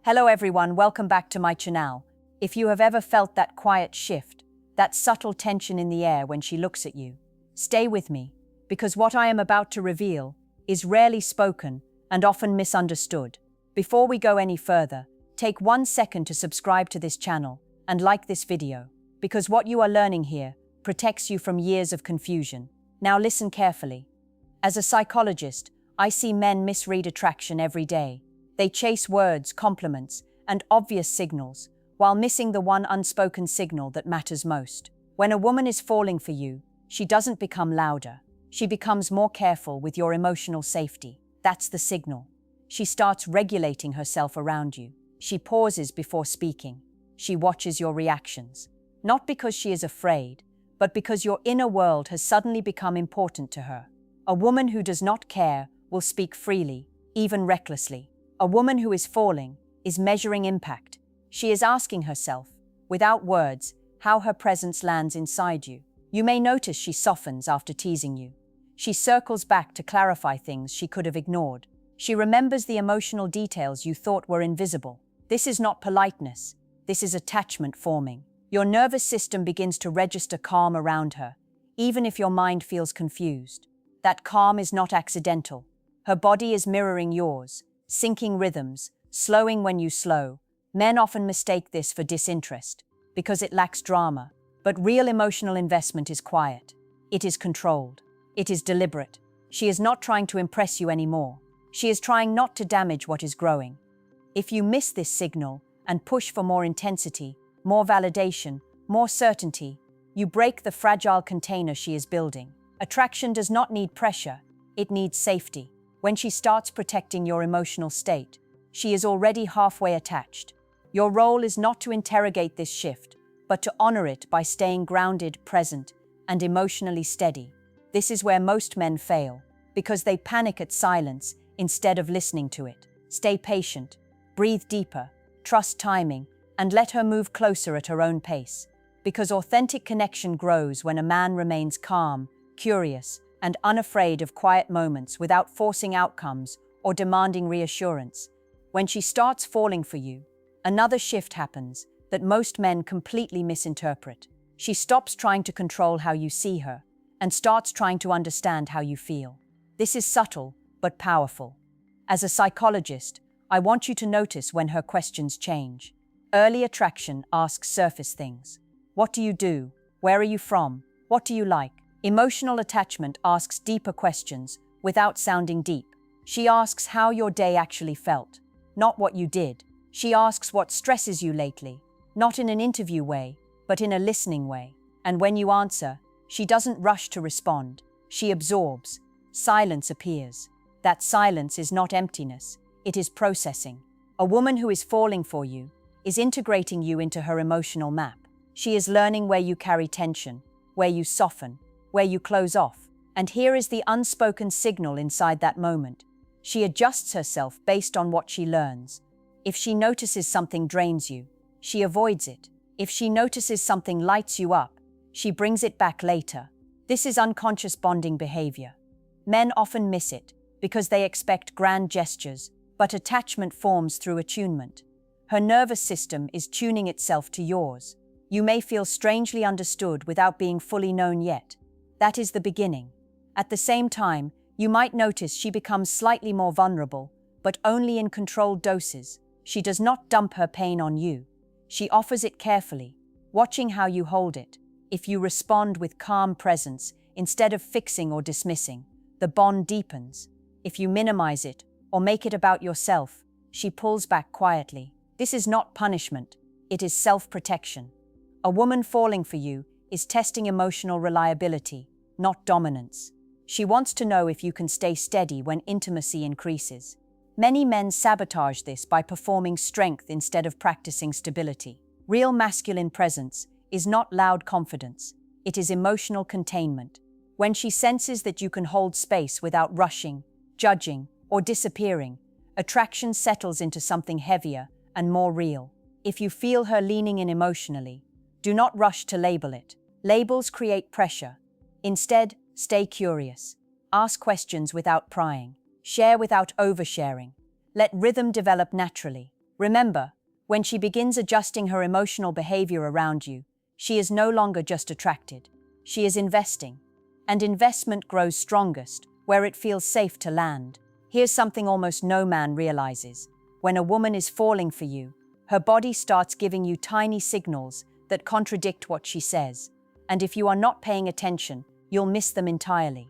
Hello everyone, welcome back to my channel. If you have ever felt that quiet shift, that subtle tension in the air when she looks at you, stay with me, because what I am about to reveal is rarely spoken and often misunderstood. Before we go any further, take 1 second to subscribe to this channel and like this video, because what you are learning here protects you from years of confusion. Now listen carefully. As a psychologist, I see men misread attraction every day. They chase words, compliments, and obvious signals, while missing the one unspoken signal that matters most. When a woman is falling for you, she doesn't become louder. She becomes more careful with your emotional safety. That's the signal. She starts regulating herself around you. She pauses before speaking. She watches your reactions. Not because she is afraid, but because your inner world has suddenly become important to her. A woman who does not care will speak freely, even recklessly. A woman who is falling is measuring impact. She is asking herself, without words, how her presence lands inside you. You may notice she softens after teasing you. She circles back to clarify things she could have ignored. She remembers the emotional details you thought were invisible. This is not politeness. This is attachment forming. Your nervous system begins to register calm around her, even if your mind feels confused. That calm is not accidental. Her body is mirroring yours, syncing rhythms, slowing when you slow. Men often mistake this for disinterest, because it lacks drama. But real emotional investment is quiet. It is controlled. It is deliberate. She is not trying to impress you anymore. She is trying not to damage what is growing. If you miss this signal and push for more intensity, more validation, more certainty, you break the fragile container she is building. Attraction does not need pressure. It needs safety. When she starts protecting your emotional state, she is already halfway attached. Your role is not to interrogate this shift, but to honor it by staying grounded, present, and emotionally steady. This is where most men fail, because they panic at silence instead of listening to it. Stay patient, breathe deeper, trust timing, and let her move closer at her own pace. Because authentic connection grows when a man remains calm, curious, and unafraid of quiet moments without forcing outcomes or demanding reassurance. When she starts falling for you, another shift happens that most men completely misinterpret. She stops trying to control how you see her and starts trying to understand how you feel. This is subtle but powerful. As a psychologist, I want you to notice when her questions change. Early attraction asks surface things. What do you do? Where are you from? What do you like? Emotional attachment asks deeper questions without sounding deep. She asks how your day actually felt, not what you did. She asks what stresses you lately, not in an interview way, but in a listening way. And when you answer, she doesn't rush to respond. She absorbs. Silence appears. That silence is not emptiness. It is processing. A woman who is falling for you is integrating you into her emotional map. She is learning where you carry tension, where you soften, where you close off. And here is the unspoken signal inside that moment. She adjusts herself based on what she learns. If she notices something drains you, she avoids it. If she notices something lights you up, she brings it back later. This is unconscious bonding behavior. Men often miss it because they expect grand gestures, but attachment forms through attunement. Her nervous system is tuning itself to yours. You may feel strangely understood without being fully known yet. That is the beginning. At the same time, you might notice she becomes slightly more vulnerable, but only in controlled doses. She does not dump her pain on you. She offers it carefully, watching how you hold it. If you respond with calm presence instead of fixing or dismissing, the bond deepens. If you minimize it or make it about yourself, she pulls back quietly. This is not punishment. It is self-protection. A woman falling for you is testing emotional reliability, not dominance. She wants to know if you can stay steady when intimacy increases. Many men sabotage this by performing strength instead of practicing stability. Real masculine presence is not loud confidence. It is emotional containment. When she senses that you can hold space without rushing, judging, or disappearing, attraction settles into something heavier and more real. If you feel her leaning in emotionally, do not rush to label it. Labels create pressure. Instead, stay curious. Ask questions without prying. Share without oversharing. Let rhythm develop naturally. Remember, when she begins adjusting her emotional behavior around you, she is no longer just attracted. She is investing. And investment grows strongest where it feels safe to land. Here's something almost no man realizes. When a woman is falling for you, her body starts giving you tiny signals that contradict what she says. And if you are not paying attention, you'll miss them entirely.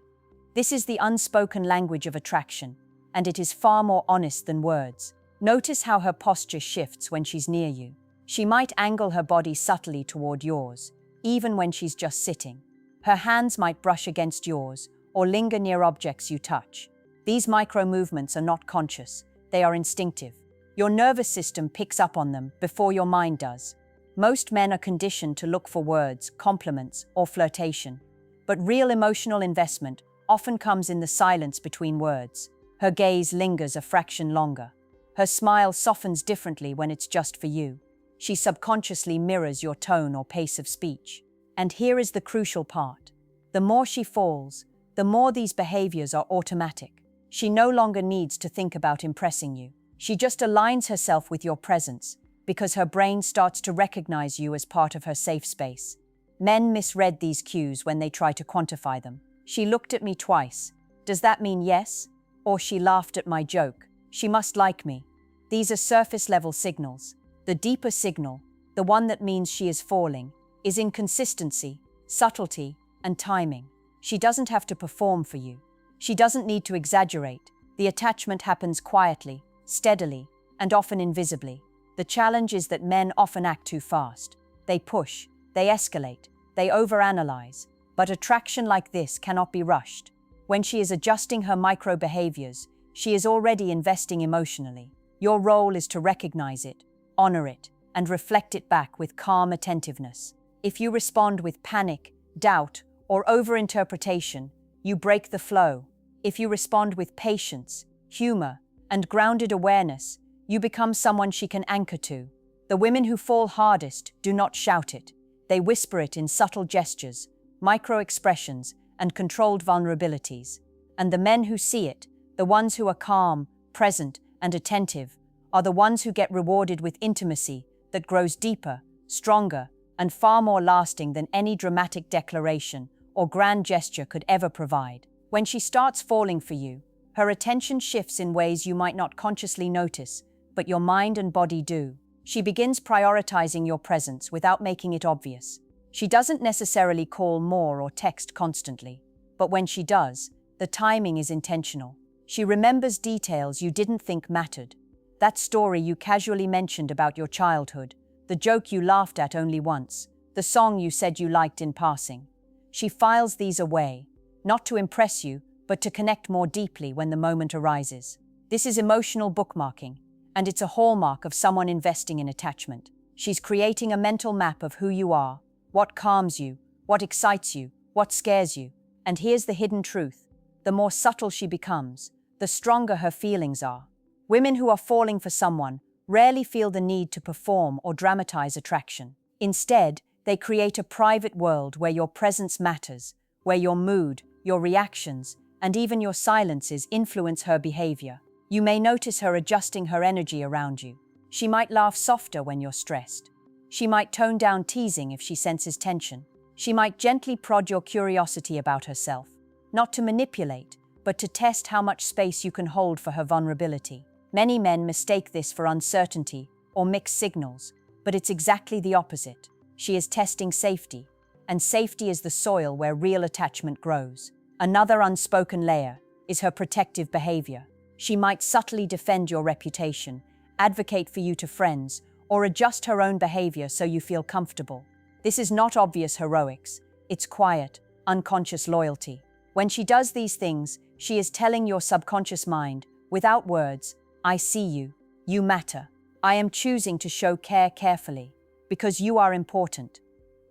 This is the unspoken language of attraction, and it is far more honest than words. Notice how her posture shifts when she's near you. She might angle her body subtly toward yours, even when she's just sitting. Her hands might brush against yours or linger near objects you touch. These micro movements are not conscious, they are instinctive. Your nervous system picks up on them before your mind does. Most men are conditioned to look for words, compliments, or flirtation. But real emotional investment often comes in the silence between words. Her gaze lingers a fraction longer. Her smile softens differently when it's just for you. She subconsciously mirrors your tone or pace of speech. And here is the crucial part. The more she falls, the more these behaviors are automatic. She no longer needs to think about impressing you. She just aligns herself with your presence because her brain starts to recognize you as part of her safe space. Men misread these cues when they try to quantify them. She looked at me twice. Does that mean yes? Or she laughed at my joke. She must like me. These are surface-level signals. The deeper signal, the one that means she is falling, is in consistency, subtlety, and timing. She doesn't have to perform for you. She doesn't need to exaggerate. The attachment happens quietly, steadily, and often invisibly. The challenge is that men often act too fast. They push, they escalate, they overanalyze. But attraction like this cannot be rushed. When she is adjusting her micro-behaviors, she is already investing emotionally. Your role is to recognize it, honor it, and reflect it back with calm attentiveness. If you respond with panic, doubt, or overinterpretation, you break the flow. If you respond with patience, humor, and grounded awareness, you become someone she can anchor to. The women who fall hardest do not shout it. They whisper it in subtle gestures, micro-expressions, and controlled vulnerabilities. And the men who see it, the ones who are calm, present, and attentive, are the ones who get rewarded with intimacy that grows deeper, stronger, and far more lasting than any dramatic declaration or grand gesture could ever provide. When she starts falling for you, her attention shifts in ways you might not consciously notice, but your mind and body do. She begins prioritizing your presence without making it obvious. She doesn't necessarily call more or text constantly, but when she does, the timing is intentional. She remembers details you didn't think mattered. That story you casually mentioned about your childhood, the joke you laughed at only once, the song you said you liked in passing. She files these away, not to impress you, but to connect more deeply when the moment arises. This is emotional bookmarking, and it's a hallmark of someone investing in attachment. She's creating a mental map of who you are, what calms you, what excites you, what scares you. And here's the hidden truth. The more subtle she becomes, the stronger her feelings are. Women who are falling for someone rarely feel the need to perform or dramatize attraction. Instead, they create a private world where your presence matters, where your mood, your reactions, and even your silences influence her behavior. You may notice her adjusting her energy around you. She might laugh softer when you're stressed. She might tone down teasing if she senses tension. She might gently prod your curiosity about herself, not to manipulate, but to test how much space you can hold for her vulnerability. Many men mistake this for uncertainty or mixed signals, but it's exactly the opposite. She is testing safety, and safety is the soil where real attachment grows. Another unspoken layer is her protective behavior. She might subtly defend your reputation, advocate for you to friends, or adjust her own behavior so you feel comfortable. This is not obvious heroics. It's quiet, unconscious loyalty. When she does these things, she is telling your subconscious mind, without words, I see you. You matter. I am choosing to show care carefully, because you are important.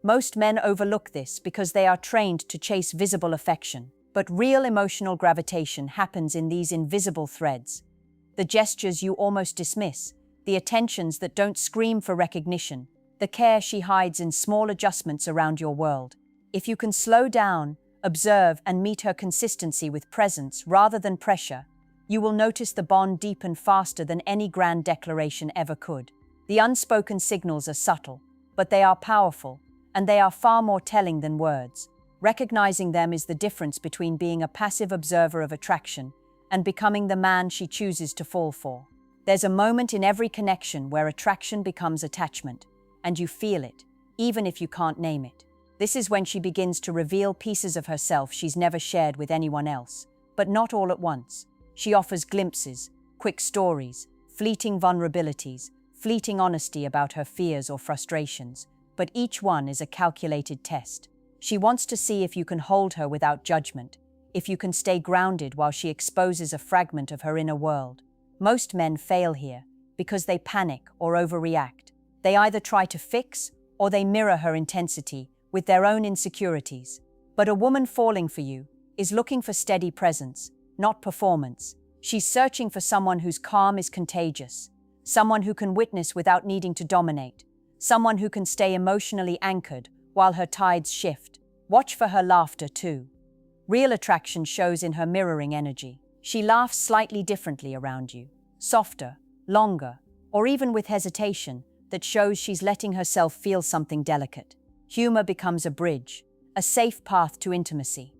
Most men overlook this because they are trained to chase visible affection. But real emotional gravitation happens in these invisible threads. The gestures you almost dismiss, the attentions that don't scream for recognition, the care she hides in small adjustments around your world. If you can slow down, observe, and meet her consistency with presence rather than pressure, you will notice the bond deepen faster than any grand declaration ever could. The unspoken signals are subtle, but they are powerful, and they are far more telling than words. Recognizing them is the difference between being a passive observer of attraction and becoming the man she chooses to fall for. There's a moment in every connection where attraction becomes attachment, and you feel it, even if you can't name it. This is when she begins to reveal pieces of herself she's never shared with anyone else, but not all at once. She offers glimpses, quick stories, fleeting vulnerabilities, fleeting honesty about her fears or frustrations, but each one is a calculated test. She wants to see if you can hold her without judgment, if you can stay grounded while she exposes a fragment of her inner world. Most men fail here because they panic or overreact. They either try to fix or they mirror her intensity with their own insecurities. But a woman falling for you is looking for steady presence, not performance. She's searching for someone whose calm is contagious, someone who can witness without needing to dominate, someone who can stay emotionally anchored while her tides shift. Watch for her laughter too. Real attraction shows in her mirroring energy. She laughs slightly differently around you, softer, longer, or even with hesitation that shows she's letting herself feel something delicate. Humor becomes a bridge, a safe path to intimacy.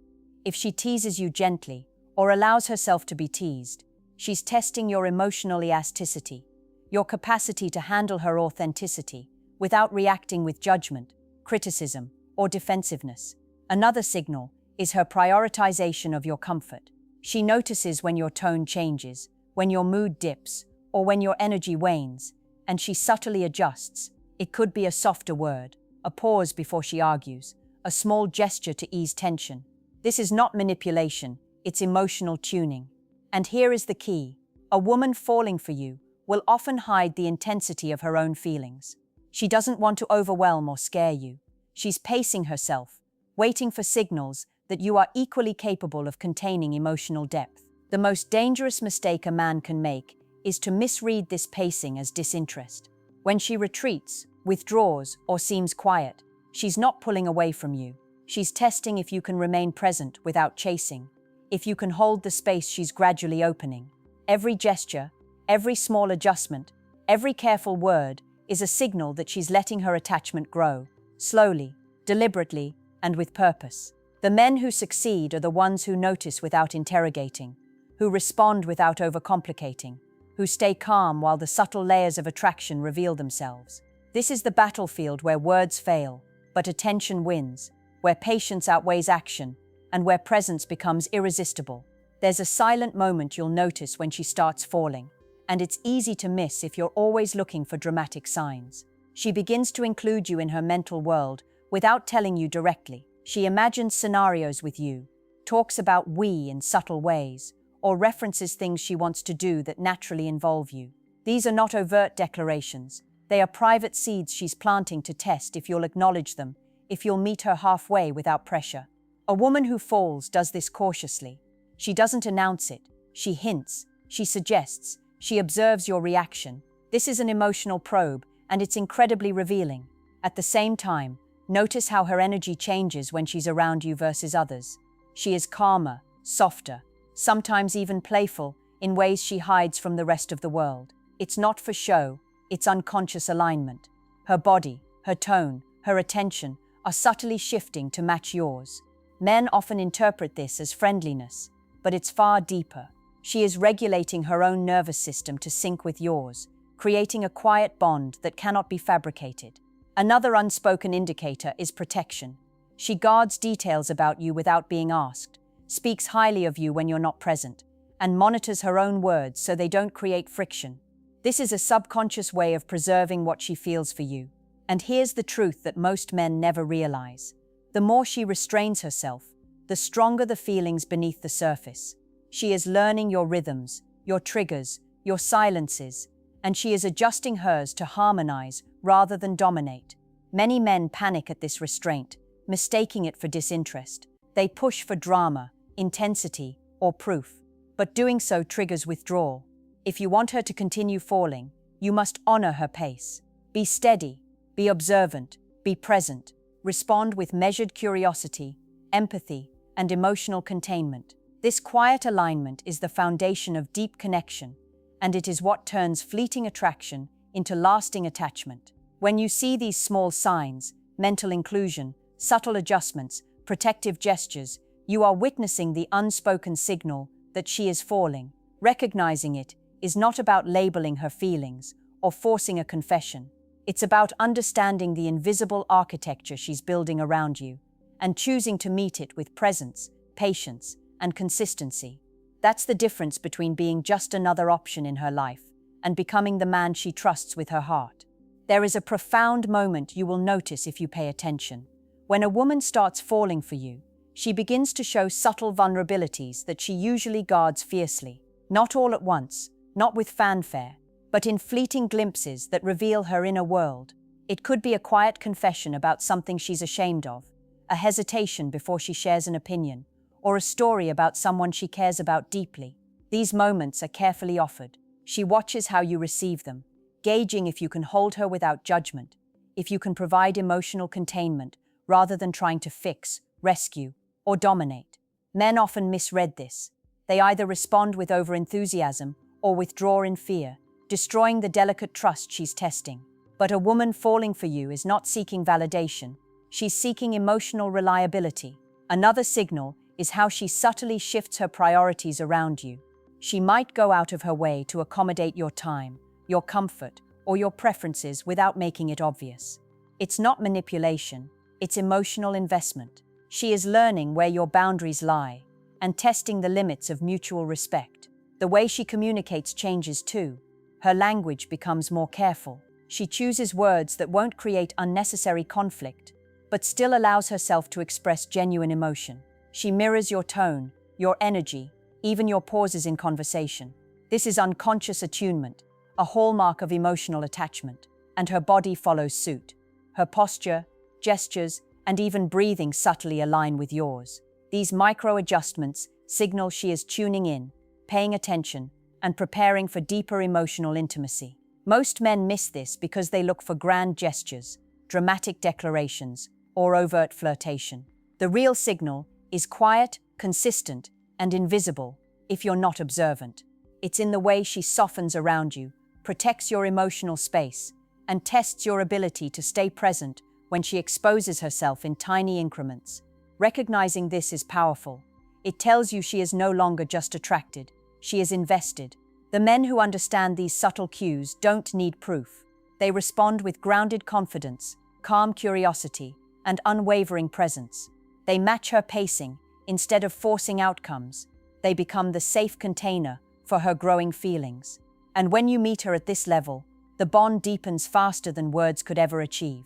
If she teases you gently or allows herself to be teased, she's testing your emotional elasticity, your capacity to handle her authenticity without reacting with judgment, criticism, or defensiveness. Another signal is her prioritization of your comfort. She notices when your tone changes, when your mood dips, or when your energy wanes, and she subtly adjusts. It could be a softer word, a pause before she argues, a small gesture to ease tension. This is not manipulation, it's emotional tuning. And here is the key. A woman falling for you will often hide the intensity of her own feelings. She doesn't want to overwhelm or scare you. She's pacing herself, waiting for signals that you are equally capable of containing emotional depth. The most dangerous mistake a man can make is to misread this pacing as disinterest. When she retreats, withdraws, or seems quiet, she's not pulling away from you. She's testing if you can remain present without chasing, if you can hold the space she's gradually opening. Every gesture, every small adjustment, every careful word is a signal that she's letting her attachment grow, slowly, deliberately, and with purpose. The men who succeed are the ones who notice without interrogating, who respond without overcomplicating, who stay calm while the subtle layers of attraction reveal themselves. This is the battlefield where words fail, but attention wins, where patience outweighs action, and where presence becomes irresistible. There's a silent moment you'll notice when she starts falling, and it's easy to miss if you're always looking for dramatic signs. She begins to include you in her mental world without telling you directly. She imagines scenarios with you, talks about we in subtle ways, or references things she wants to do that naturally involve you. These are not overt declarations. They are private seeds she's planting to test if you'll acknowledge them, if you'll meet her halfway without pressure. A woman who falls does this cautiously. She doesn't announce it. She hints. She suggests. She observes your reaction. This is an emotional probe, and it's incredibly revealing. At the same time, notice how her energy changes when she's around you versus others. She is calmer, softer, sometimes even playful, in ways she hides from the rest of the world. It's not for show, it's unconscious alignment. Her body, her tone, her attention are subtly shifting to match yours. Men often interpret this as friendliness, but it's far deeper. She is regulating her own nervous system to sync with yours, creating a quiet bond that cannot be fabricated. Another unspoken indicator is protection. She guards details about you without being asked, speaks highly of you when you're not present, and monitors her own words so they don't create friction. This is a subconscious way of preserving what she feels for you. And here's the truth that most men never realize. The more she restrains herself, the stronger the feelings beneath the surface. She is learning your rhythms, your triggers, your silences, and she is adjusting hers to harmonize rather than dominate. Many men panic at this restraint, mistaking it for disinterest. They push for drama, intensity, or proof, but doing so triggers withdrawal. If you want her to continue falling, you must honor her pace. Be steady, be observant, be present. Respond with measured curiosity, empathy, and emotional containment. This quiet alignment is the foundation of deep connection, and it is what turns fleeting attraction into lasting attachment. When you see these small signs, mental inclusion, subtle adjustments, protective gestures, you are witnessing the unspoken signal that she is falling. Recognizing it is not about labeling her feelings or forcing a confession. It's about understanding the invisible architecture she's building around you and choosing to meet it with presence, patience, and consistency. That's the difference between being just another option in her life and becoming the man she trusts with her heart. There is a profound moment you will notice if you pay attention. When a woman starts falling for you, she begins to show subtle vulnerabilities that she usually guards fiercely. Not all at once, not with fanfare, but in fleeting glimpses that reveal her inner world. It could be a quiet confession about something she's ashamed of, a hesitation before she shares an opinion, or a story about someone she cares about deeply. These moments are carefully offered. She watches how you receive them, gauging if you can hold her without judgment, if you can provide emotional containment rather than trying to fix, rescue, or dominate. Men often misread this. They either respond with overenthusiasm or withdraw in fear, destroying the delicate trust she's testing. But a woman falling for you is not seeking validation. She's seeking emotional reliability. Another signal is how she subtly shifts her priorities around you. She might go out of her way to accommodate your time, your comfort, or your preferences without making it obvious. It's not manipulation, it's emotional investment. She is learning where your boundaries lie and testing the limits of mutual respect. The way she communicates changes too. Her language becomes more careful. She chooses words that won't create unnecessary conflict, but still allows herself to express genuine emotion. She mirrors your tone, your energy, even your pauses in conversation. This is unconscious attunement, a hallmark of emotional attachment, and her body follows suit. Her posture, gestures, and even breathing subtly align with yours. These micro-adjustments signal she is tuning in, paying attention, and preparing for deeper emotional intimacy. Most men miss this because they look for grand gestures, dramatic declarations, or overt flirtation. The real signal is quiet, consistent, and invisible if you're not observant. It's in the way she softens around you, protects your emotional space, and tests your ability to stay present when she exposes herself in tiny increments. Recognizing this is powerful. It tells you she is no longer just attracted, she is invested. The men who understand these subtle cues don't need proof. They respond with grounded confidence, calm curiosity, and unwavering presence. They match her pacing instead of forcing outcomes. They become the safe container for her growing feelings. And when you meet her at this level, the bond deepens faster than words could ever achieve.